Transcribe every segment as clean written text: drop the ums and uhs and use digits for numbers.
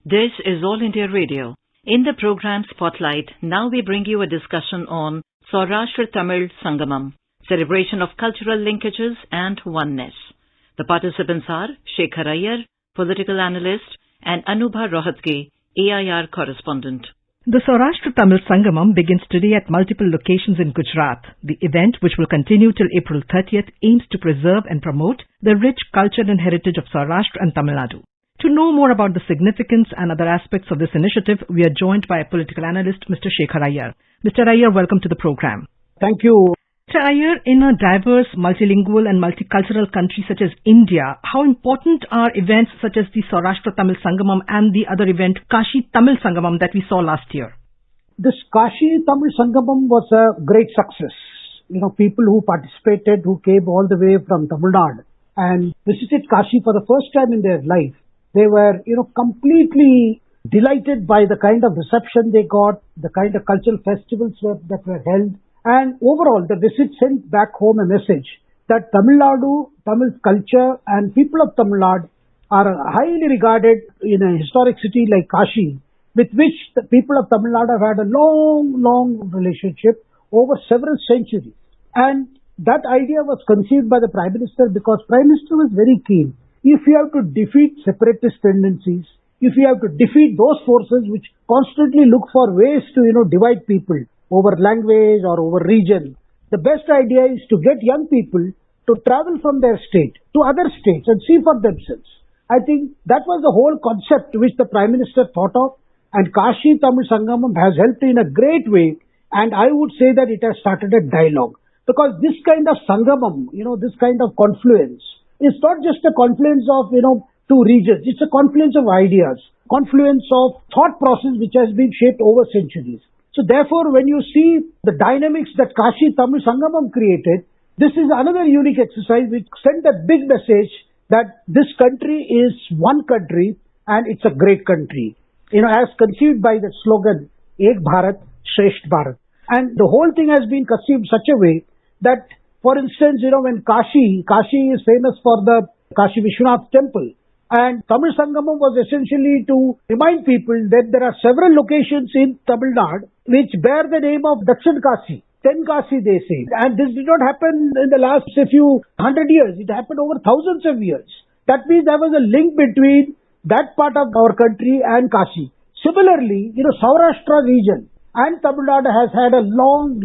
This is All India Radio. In the program Spotlight, now we bring you a discussion on Saurashtra Tamil Sangamam, celebration of cultural linkages and oneness. The participants are Shekhar Iyer, political analyst, and Anubha Rohatgi, AIR correspondent. The Saurashtra Tamil Sangamam begins today at multiple locations in Gujarat. The event, which will continue till April 30th, aims to preserve and promote the rich culture and heritage of Saurashtra and Tamil Nadu. To know more about the significance and other aspects of this initiative, we are joined by a political analyst, Mr. Shekhar Iyer. Mr. Iyer, welcome to the program. Thank you. Mr. Iyer, in a diverse, multilingual and multicultural country such as India, how important are events such as the Saurashtra Tamil Sangamam and the other event, Kashi Tamil Sangamam, that we saw last year? This Kashi Tamil Sangamam was a great success. People who participated, who came all the way from Tamil Nadu and visited Kashi for the first time in their life, they were, completely delighted by the kind of reception they got, the kind of cultural festivals that were held. And overall, the visit sent back home a message that Tamil Nadu, Tamil culture and people of Tamil Nadu are highly regarded in a historic city like Kashi, with which the people of Tamil Nadu have had a long relationship over several centuries. And that idea was conceived by the Prime Minister because Prime Minister was very keen. If you have to defeat separatist tendencies, if you have to defeat those forces which constantly look for ways to, divide people over language or over region, the best idea is to get young people to travel from their state to other states and see for themselves. I think that was the whole concept which the Prime Minister thought of, and Kashi Tamil Sangamam has helped in a great way, and I would say that it has started a dialogue. Because this kind of Sangamam, this kind of confluence, is not just a confluence of, two regions. It's a confluence of ideas, confluence of thought process which has been shaped over centuries. So therefore, when you see the dynamics that Kashi Tamil Sangamam created, this is another unique exercise which sent a big message that this country is one country and it's a great country. As conceived by the slogan, Ek Bharat, Shresth Bharat. And the whole thing has been conceived such a way that, for instance, when Kashi is famous for the Kashi Vishwanath temple. And Tamil Sangamam was essentially to remind people that there are several locations in Tamil Nadu which bear the name of Dakshin Kashi, 10 Kashi they say. And this did not happen in the last few hundred years. It happened over thousands of years. That means there was a link between that part of our country and Kashi. Similarly, Saurashtra region and Tamil Nadu has had a long,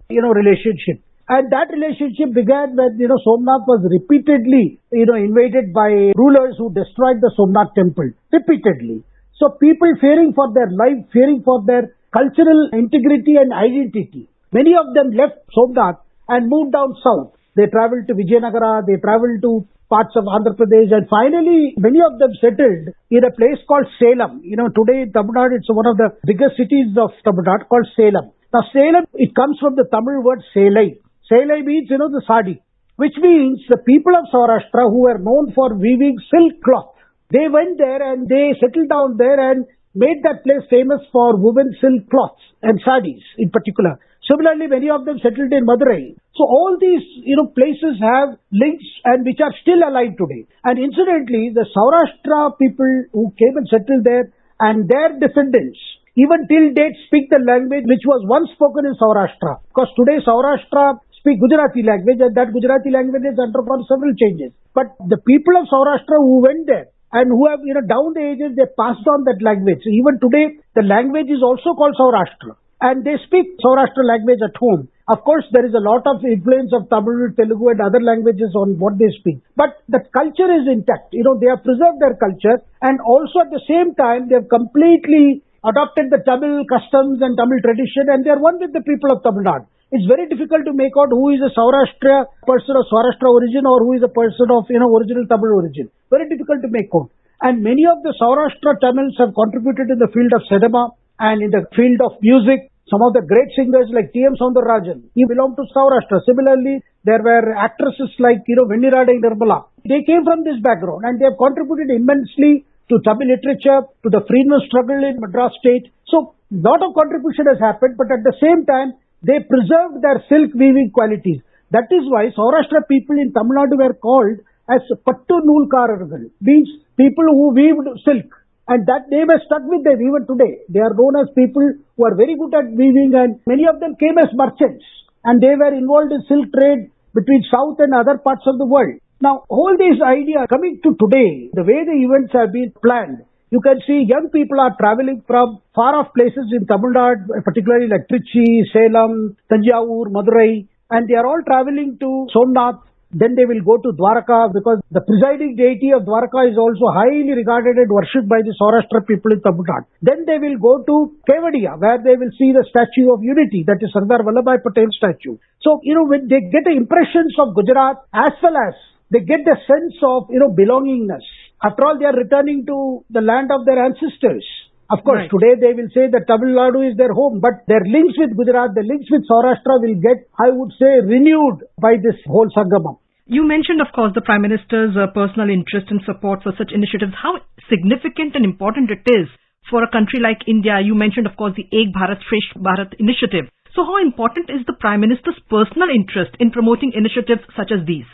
relationship. And that relationship began when, Somnath was repeatedly, invaded by rulers who destroyed the Somnath temple. Repeatedly. So people fearing for their life, fearing for their cultural integrity and identity. Many of them left Somnath and moved down south. They traveled to Vijayanagara, they traveled to parts of Andhra Pradesh, and finally many of them settled in a place called Salem. Today in Tamil Nadu, it's one of the biggest cities of Tamil Nadu called Salem. Now Salem, it comes from the Tamil word Selai. Selai means, the sari, which means the people of Saurashtra who were known for weaving silk cloth. They went there and they settled down there and made that place famous for woven silk cloths and saris in particular. Similarly, many of them settled in Madurai. So all these, places have links and which are still alive today. And incidentally, the Saurashtra people who came and settled there and their descendants, even till date, speak the language which was once spoken in Saurashtra. Because today Saurashtra speak Gujarati language, and that Gujarati language has undergone several changes. But the people of Saurashtra who went there and who have, down the ages, they passed on that language. So even today, the language is also called Saurashtra. And they speak Saurashtra language at home. Of course, there is a lot of influence of Tamil, Telugu and other languages on what they speak. But the culture is intact. They have preserved their culture, and also at the same time, they have completely adopted the Tamil customs and Tamil tradition, and they are one with the people of Tamil Nadu. It's very difficult to make out who is a Saurashtra person of Saurashtra origin or who is a person of, original Tamil origin. Very difficult to make out. And many of the Saurashtra Tamils have contributed in the field of cinema and in the field of music. Some of the great singers like T.M. Soundararajan, he belonged to Saurashtra. Similarly, there were actresses like, Vennirada Nirmala. They came from this background and they have contributed immensely to Tamil literature, to the freedom struggle in Madras state. So, lot of contribution has happened, but at the same time, they preserved their silk weaving qualities. That is why Saurashtra people in Tamil Nadu were called as Pattu Noolkarargal, means people who weaved silk. And that name has stuck with them even today. They are known as people who are very good at weaving, and many of them came as merchants. And they were involved in silk trade between South and other parts of the world. Now, all these ideas coming to today, the way the events have been planned, you can see young people are traveling from far-off places in Tamil Nadu, particularly like Trichy, Salem, Tanjavur, Madurai, and they are all traveling to Somnath. Then they will go to Dwarka, because the presiding deity of Dwarka is also highly regarded and worshipped by the Saurashtra people in Tamil Nadu. Then they will go to Kevadia, where they will see the Statue of Unity, that is Sardar Vallabhbhai Patel statue. So, when they get the impressions of Gujarat, as well as they get the sense of, belongingness. After all, they are returning to the land of their ancestors. Of course, today they will say that Tamil Nadu is their home, but their links with Gujarat, their links with Saurashtra will get, I would say, renewed by this whole Sangamam. You mentioned, of course, the Prime Minister's personal interest and support for such initiatives. How significant and important it is for a country like India. You mentioned, of course, the Ek Bharat Shresth Bharat initiative. So how important is the Prime Minister's personal interest in promoting initiatives such as these?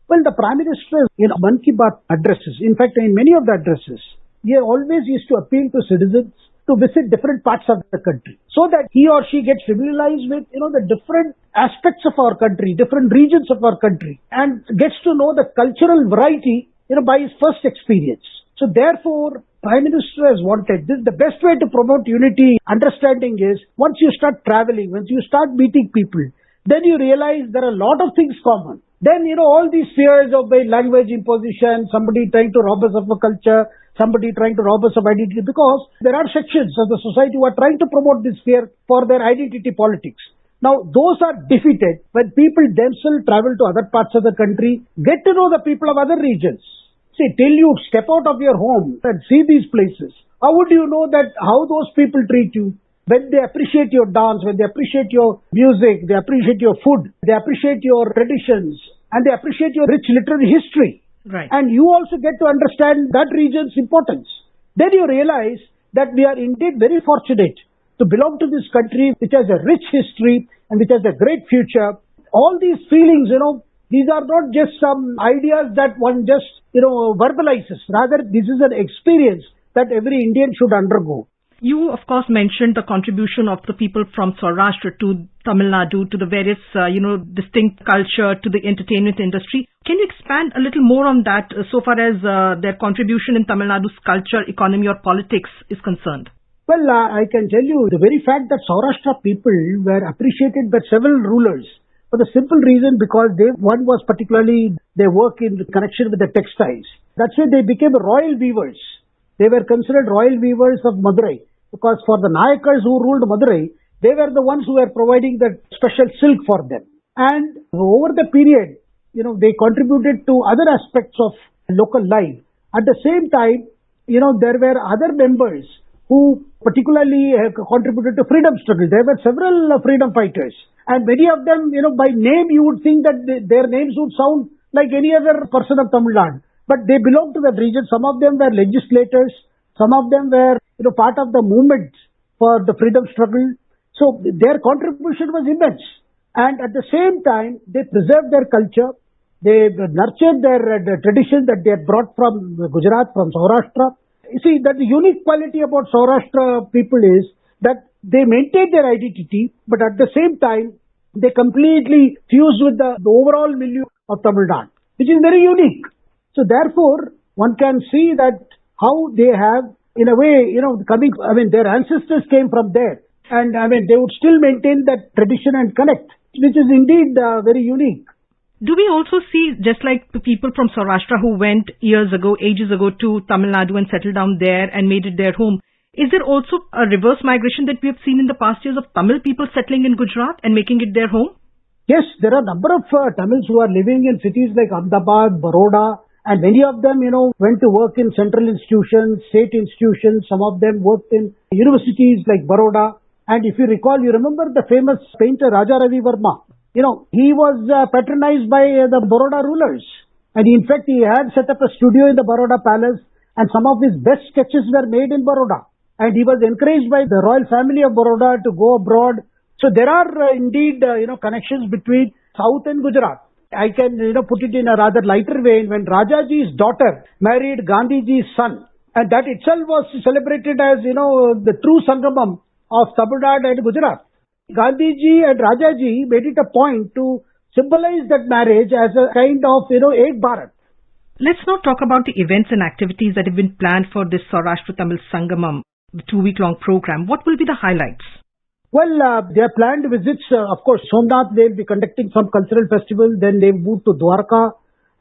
Well, the Prime Minister in Mann Ki Baat addresses, in fact, in many of the addresses, he always used to appeal to citizens to visit different parts of the country, so that he or she gets familiarized with, the different aspects of our country, different regions of our country, and gets to know the cultural variety, by his first experience. So therefore, Prime Minister has wanted this. The best way to promote unity, understanding is, once you start traveling, once you start meeting people, then you realize there are a lot of things common. Then, all these fears of language imposition, somebody trying to rob us of a culture, somebody trying to rob us of identity, because there are sections of the society who are trying to promote this fear for their identity politics. Now, those are defeated when people themselves travel to other parts of the country, get to know the people of other regions. See, till you step out of your home and see these places, how would you know that how those people treat you? When they appreciate your dance, when they appreciate your music, they appreciate your food, they appreciate your traditions, and they appreciate your rich literary history. Right. And you also get to understand that region's importance. Then you realize that we are indeed very fortunate to belong to this country which has a rich history and which has a great future. All these feelings, these are not just some ideas that one just, verbalizes. Rather, this is an experience that every Indian should undergo. You, of course, mentioned the contribution of the people from Saurashtra to Tamil Nadu, to the various, distinct culture, to the entertainment industry. Can you expand a little more on that so far as their contribution in Tamil Nadu's culture, economy or politics is concerned? Well, I can tell you the very fact that Saurashtra people were appreciated by several rulers for the simple reason because one was particularly their work in connection with the textiles. That's why they became royal weavers. They were considered royal weavers of Madurai. Because for the Nayakas who ruled Madurai, they were the ones who were providing the special silk for them. And over the period, they contributed to other aspects of local life. At the same time, there were other members who particularly contributed to freedom struggle. There were several freedom fighters. And many of them, by name, you would think that their names would sound like any other person of Tamil Nadu. But they belonged to that region. Some of them were legislators. Some of them were, part of the movement for the freedom struggle. So their contribution was immense. And at the same time, they preserved their culture. They nurtured their tradition that they had brought from Gujarat, from Saurashtra. You see, that the unique quality about Saurashtra people is that they maintain their identity, but at the same time, they completely fuse with the overall milieu of Tamil Nadu, which is very unique. So therefore, one can see that how they have, in a way, their ancestors came from there. And they would still maintain that tradition and connect, which is indeed very unique. Do we also see, just like the people from Saurashtra who went ages ago to Tamil Nadu and settled down there and made it their home, is there also a reverse migration that we have seen in the past years of Tamil people settling in Gujarat and making it their home? Yes, there are a number of Tamils who are living in cities like Ahmedabad, Baroda, and many of them, went to work in central institutions, state institutions. Some of them worked in universities like Baroda. And if you recall, you remember the famous painter Raja Ravi Verma. He was patronized by the Baroda rulers. And in fact, he had set up a studio in the Baroda Palace. And some of his best sketches were made in Baroda. And he was encouraged by the royal family of Baroda to go abroad. So there are indeed, connections between South and Gujarat. I can, put it in a rather lighter way. When Rajaji's daughter married Gandhiji's son, And that itself was celebrated as, the true Sangamam of Tamil Nadu and Gujarat. Gandhiji and Rajaji made it a point to symbolize that marriage as a kind of, Ek Bharat. Let's now talk about the events and activities that have been planned for this Saurashtra Tamil Sangamam, the 2-week-long program. What will be the highlights? Well, they are planned visits. Of course, Somnath, they'll be conducting some cultural festival. Then they move to Dwarka.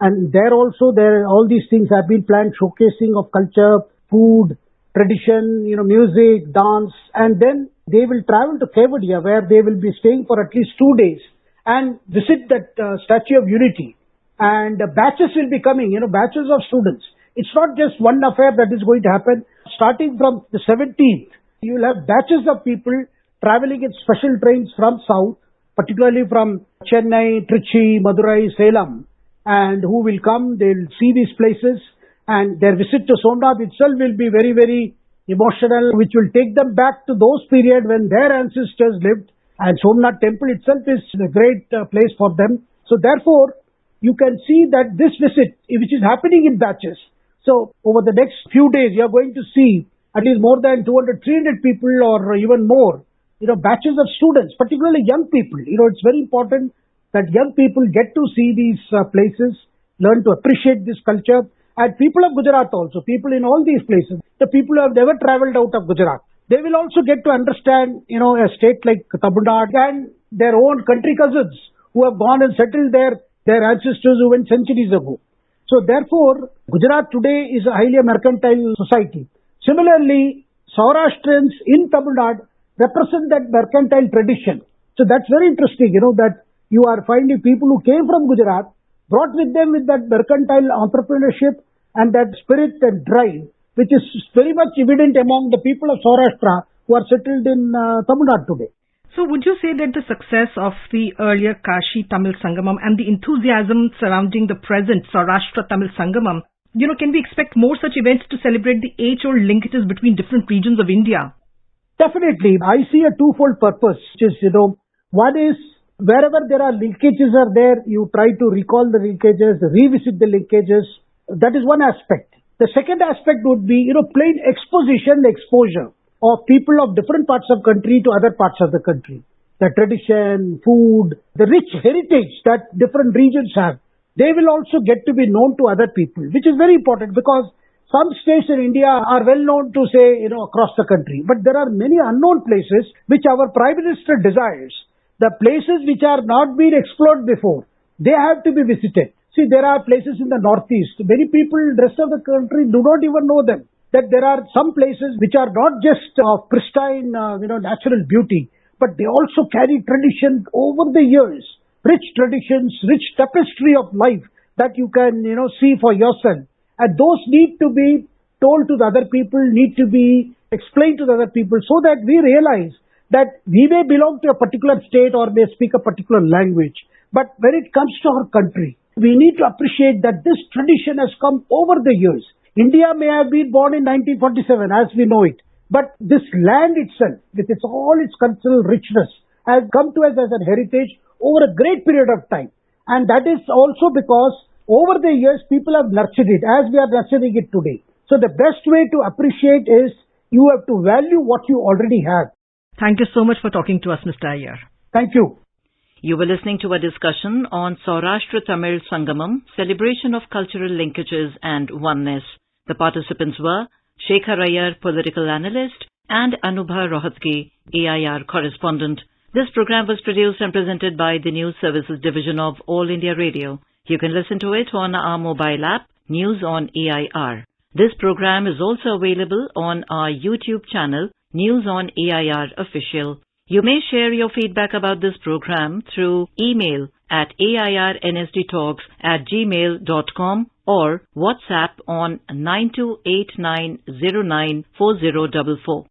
And there also, all these things have been planned, showcasing of culture, food, tradition, music, dance. And then they will travel to Kevadia, where they will be staying for at least 2 days and visit that Statue of Unity. And batches will be coming, batches of students. It's not just one affair that is going to happen. Starting from the 17th, you will have batches of people traveling in special trains from south, particularly from Chennai, Trichy, Madurai, Salem. And who will come, they'll see these places, and their visit to Somnath itself will be very, very emotional, which will take them back to those periods when their ancestors lived. And Somnath temple itself is a great place for them. So therefore, you can see that this visit, which is happening in batches. So over the next few days, you are going to see at least more than 200, 300 people or even more, batches of students, particularly young people. It's very important that young people get to see these places, learn to appreciate this culture. And people of Gujarat also, people in all these places, the people who have never traveled out of Gujarat, they will also get to understand, a state like Tamil Nadu and their own country cousins who have gone and settled there, their ancestors who went centuries ago. So therefore, Gujarat today is a highly mercantile society. Similarly, Saurashtrians in Tamil Nadu represent that mercantile tradition. So that's very interesting, that you are finding people who came from Gujarat, brought with them with that mercantile entrepreneurship and that spirit and drive, which is very much evident among the people of Saurashtra who are settled in Tamil Nadu today. So would you say that the success of the earlier Kashi Tamil Sangamam and the enthusiasm surrounding the present Saurashtra Tamil Sangamam, can we expect more such events to celebrate the age-old linkages between different regions of India? Definitely. I see a twofold purpose, which is, one is wherever there are linkages are there, you try to recall the linkages, revisit the linkages. That is one aspect. The second aspect would be, plain exposure of people of different parts of country to other parts of the country. The tradition, food, the rich heritage that different regions have, they will also get to be known to other people, which is very important because some states in India are well known to say, across the country. But there are many unknown places which our Prime Minister desires. The places which are not been explored before, they have to be visited. See, there are places in the northeast. Many people in the rest of the country do not even know them. That there are some places which are not just of pristine, natural beauty, but they also carry tradition over the years. Rich traditions, rich tapestry of life that you can, see for yourself. And those need to be told to the other people, need to be explained to the other people so that we realize that we may belong to a particular state or may speak a particular language. But when it comes to our country, we need to appreciate that this tradition has come over the years. India may have been born in 1947 as we know it. But this land itself, with all its cultural richness, has come to us as a heritage over a great period of time. And that is also because over the years people have nurtured it as we are nurturing it today. So the best way to appreciate is you have to value what you already have. Thank you so much for talking to us, Mr. Iyer. Thank you. You were listening to a discussion on Saurashtra Tamil Sangamam, celebration of cultural linkages and oneness. The participants were Shekhar Iyer, political analyst, and Anubha Rohatgi, AIR correspondent. This program was produced and presented by the News Services Division of All India Radio. You can listen to it on our mobile app, News on AIR. This program is also available on our YouTube channel, News on AIR Official. You may share your feedback about this program through email at airnsdtalks@gmail.com or WhatsApp on 9289094044.